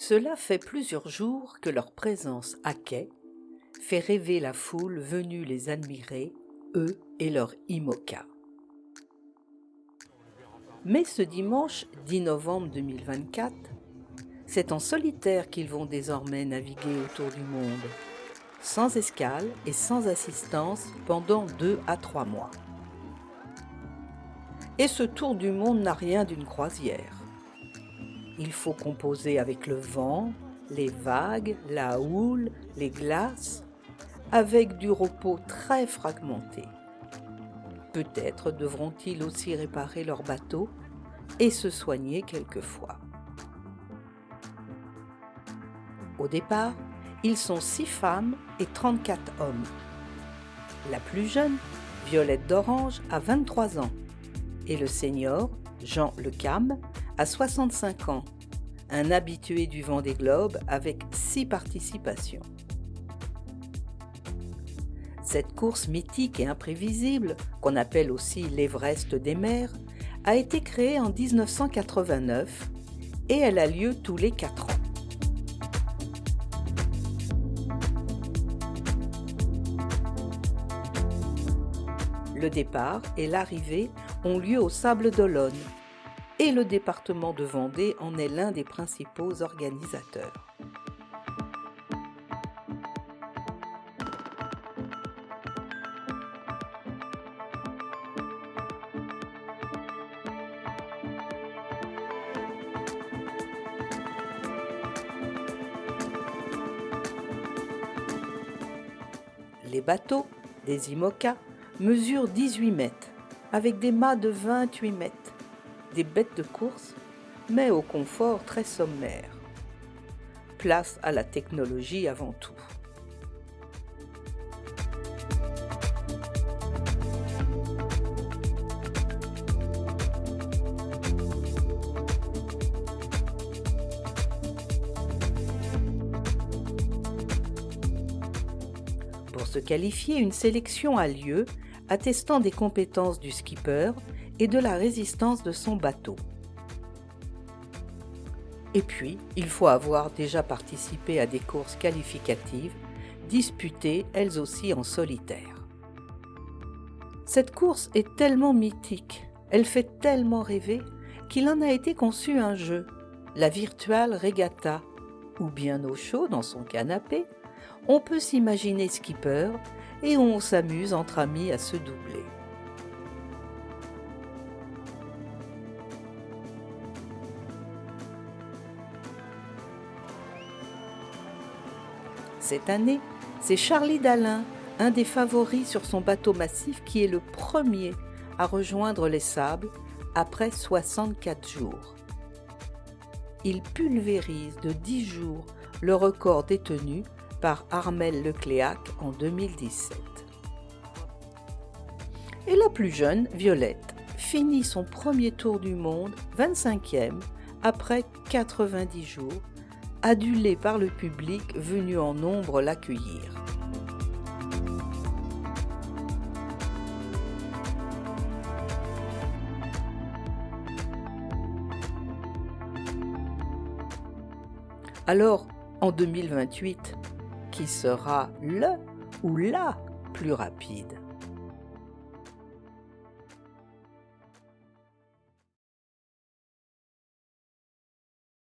Cela fait plusieurs jours que leur présence à quai fait rêver la foule venue les admirer, eux et leur IMOCA. Mais ce dimanche 10 novembre 2024, c'est en solitaire qu'ils vont désormais naviguer autour du monde, sans escale et sans assistance pendant 2 à 3 mois. Et ce tour du monde n'a rien d'une croisière. Il faut composer avec le vent, les vagues, la houle, les glaces, avec du repos très fragmenté. Peut-être devront-ils aussi réparer leur bateau et se soigner quelquefois. Au départ, ils sont 6 femmes et 34 hommes. La plus jeune, Violette d'Orange, a 23 ans et le senior, Jean Le Cam, a 65 ans, un habitué du Vendée Globe avec 6 participations. Cette course mythique et imprévisible, qu'on appelle aussi l'Everest des mers, a été créée en 1989 et elle a lieu tous les 4 ans. Le départ et l'arrivée ont lieu au Sables d'Olonne et le département de Vendée en est l'un des principaux organisateurs. Les bateaux, des IMOCA, mesurent 18 mètres, avec des mâts de 28 mètres, des bêtes de course, mais au confort très sommaire. Place à la technologie avant tout. Pour se qualifier, une sélection a lieu, attestant des compétences du skipper et de la résistance de son bateau. Et puis, il faut avoir déjà participé à des courses qualificatives, disputées elles aussi en solitaire. Cette course est tellement mythique, elle fait tellement rêver, qu'il en a été conçu un jeu, la Virtual Regatta, où bien au chaud dans son canapé, on peut s'imaginer skipper et on s'amuse entre amis à se doubler. Cette année, c'est Charlie Dalin, un des favoris sur son bateau massif, qui est le premier à rejoindre les sables après 64 jours. Il pulvérise de 10 jours le record détenu par Armel Lecléac en 2017. Et la plus jeune, Violette, finit son premier tour du monde, 25e, après 90 jours, adulée par le public venu en nombre l'accueillir. Alors, en 2028, qui sera le ou la plus rapide ?